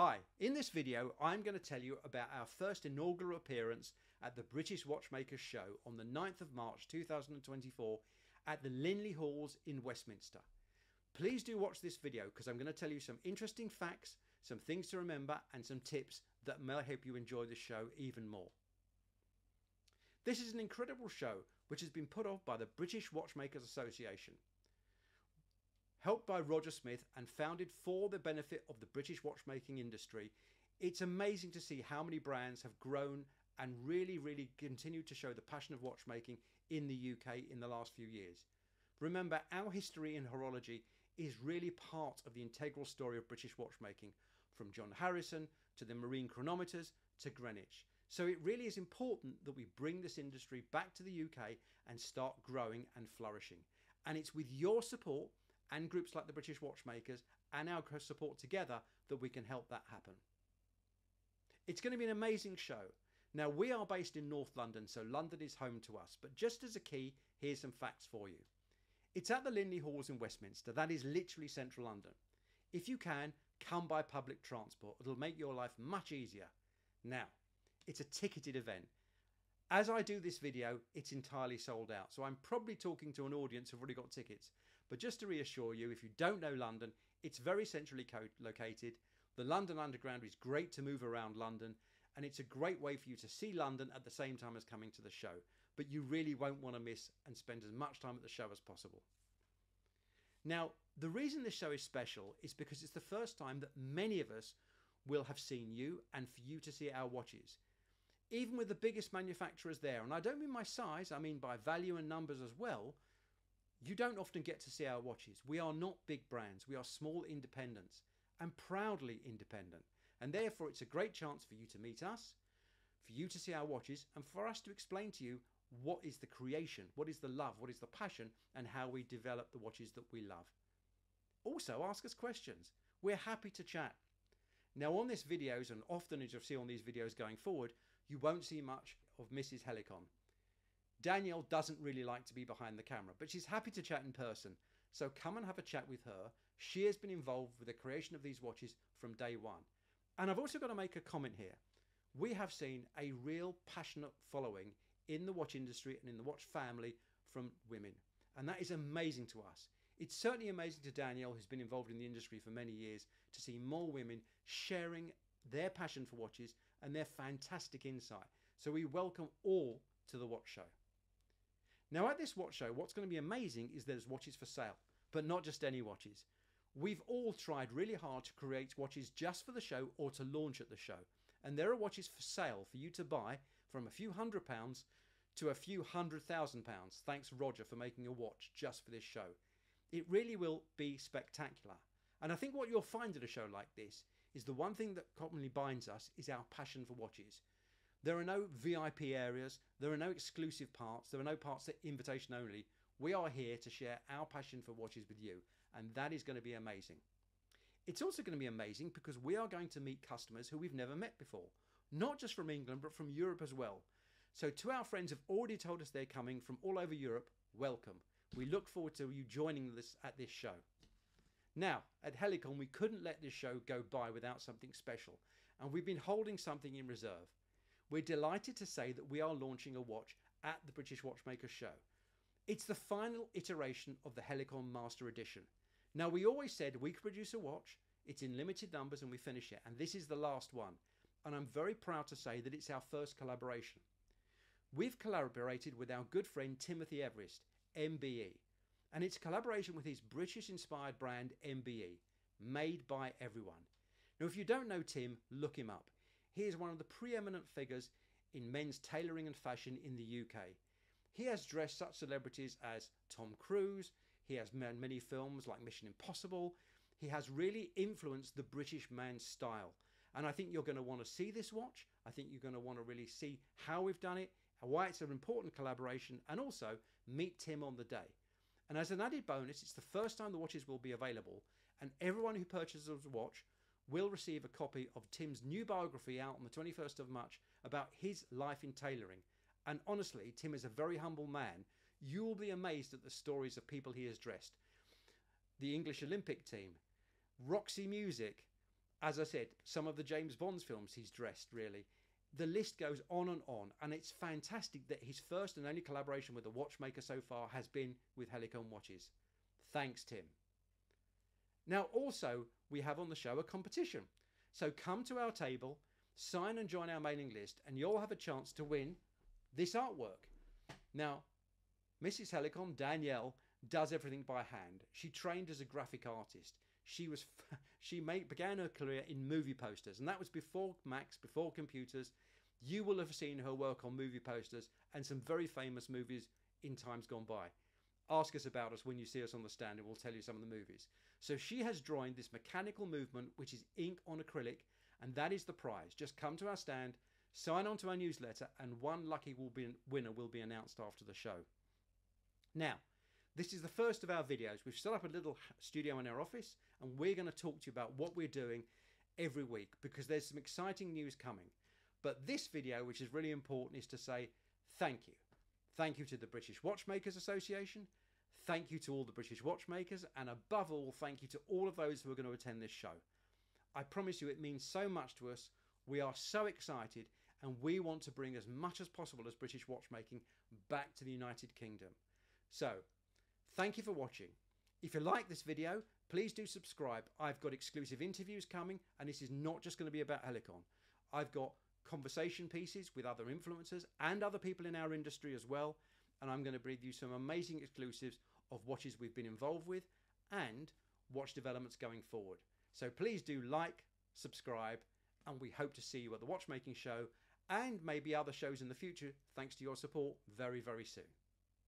Hi, in this video I'm going to tell you about our first inaugural appearance at the British Watchmakers Show on the 9th of March 2024 at the Linley Halls in Westminster. Please do watch this video because I'm going to tell you some interesting facts, some things to remember and some tips that may help you enjoy the show even more. This is an incredible show which has been put off by the British Watchmakers Association, helped by Roger Smith and founded for the benefit of the British watchmaking industry. It's amazing to see how many brands have grown and really continue to show the passion of watchmaking in the UK in the last few years. Remember, our history in horology is really part of the integral story of British watchmaking, from John Harrison to the marine chronometers to Greenwich. So it really is important that we bring this industry back to the UK and start growing and flourishing. And it's with your support and groups like the British Watchmakers and our support together that we can help that happen. It's going to be an amazing show. Now, we are based in North London, so London is home to us. But just as a key, here's some facts for you. It's at the Linley Halls in Westminster. That is literally central London. If you can, come by public transport. It'll make your life much easier. Now, it's a ticketed event. As I do this video, it's entirely sold out. So I'm probably talking to an audience who've already got tickets. But just to reassure you, if you don't know London, it's very centrally located. The London Underground is great to move around London. And it's a great way for you to see London at the same time as coming to the show. But you really won't want to miss and spend as much time at the show as possible. Now, the reason this show is special is because it's the first time that many of us will have seen you and for you to see our watches. Even with the biggest manufacturers there, and I don't mean by size, I mean by value and numbers as well, you don't often get to see our watches. We are not big brands, we are small independents and proudly independent. And therefore it's a great chance for you to meet us, for you to see our watches and for us to explain to you what is the creation, what is the love, what is the passion and how we develop the watches that we love. Also ask us questions. We're happy to chat. Now on this videos, and often as you'll see on these videos going forward, you won't see much of Mrs. Helicon. Danielle doesn't really like to be behind the camera, but she's happy to chat in person. So come and have a chat with her. She has been involved with the creation of these watches from day one. And I've also got to make a comment here. We have seen a real passionate following in the watch industry and in the watch family from women. And that is amazing to us. It's certainly amazing to Danielle, who's been involved in the industry for many years, to see more women sharing their passion for watches and their fantastic insight. So we welcome all to the watch show. Now at this watch show, what's going to be amazing is there's watches for sale, but not just any watches. We've all tried really hard to create watches just for the show or to launch at the show. And there are watches for sale for you to buy from a few £100 to a few £100,000. Thanks Roger for making a watch just for this show. It really will be spectacular. And I think what you'll find at a show like this is the one thing that commonly binds us is our passion for watches. There are no VIP areas, there are no exclusive parts, there are no parts that are invitation only. We are here to share our passion for watches with you, and that is going to be amazing. It's also going to be amazing because we are going to meet customers who we've never met before, not just from England but from Europe as well. So to our friends who've already told us they're coming from all over Europe, welcome. We look forward to you joining us at this show. Now, at Helicon, we couldn't let this show go by without something special, and we've been holding something in reserve. We're delighted to say that we are launching a watch at the British Watchmakers Show. It's the final iteration of the Helicon Master Edition. Now, we always said we could produce a watch, it's in limited numbers and we finish it, and this is the last one. And I'm very proud to say that it's our first collaboration. We've collaborated with our good friend Timothy Everest MBE, and it's a collaboration with his British-inspired brand MbE, made by everyone. Now, if you don't know Tim, look him up. He is one of the preeminent figures in men's tailoring and fashion in the UK. He has dressed such celebrities as Tom Cruise. He has many films like Mission Impossible. He has really influenced the British man's style. And I think you're going to want to see this watch. I think you're going to want to really see how we've done it, why it's an important collaboration, and also meet Tim on the day. And as an added bonus, it's the first time the watches will be available, and everyone who purchases a watch will receive a copy of Tim's new biography out on the 21st of March about his life in tailoring. And honestly, Tim is a very humble man. You will be amazed at the stories of people he has dressed. The English Olympic team, Roxy Music, As I said, some of the James Bond films he's dressed, really. The list goes on, and it's fantastic that his first and only collaboration with a watchmaker so far has been with Helicon Watches. Thanks, Tim. Now, also, we have on the show a competition. So come to our table, sign and join our mailing list, and you'll have a chance to win this artwork. Now, Mrs. Helicon, Danielle, does everything by hand. She trained as a graphic artist. She began her career in movie posters, and that was before Macs, before computers. You will have seen her work on movie posters and some very famous movies in times gone by. Ask us about us when you see us on the stand and we'll tell you some of the movies. So she has drawn this mechanical movement, which is ink on acrylic, and that is the prize. Just come to our stand, sign on to our newsletter, and one lucky winner will be announced after the show. Now, this is the first of our videos. We've set up a little studio in our office, and we're going to talk to you about what we're doing every week, because there's some exciting news coming. But this video, which is really important, is to say thank you. Thank you to the British Watchmakers Association. Thank you to all the British watchmakers, and above all, thank you to all of those who are going to attend this show. I promise you it means so much to us. We are so excited, and we want to bring as much as possible as British watchmaking back to the United Kingdom. So, thank you for watching. If you like this video, please do subscribe. I've got exclusive interviews coming, and this is not just going to be about Helicon. I've got conversation pieces with other influencers and other people in our industry as well, and I'm going to bring you some amazing exclusives of watches we've been involved with and watch developments going forward. So please do like, subscribe, and we hope to see you at the watchmaking show and maybe other shows in the future, thanks to your support, very, very soon.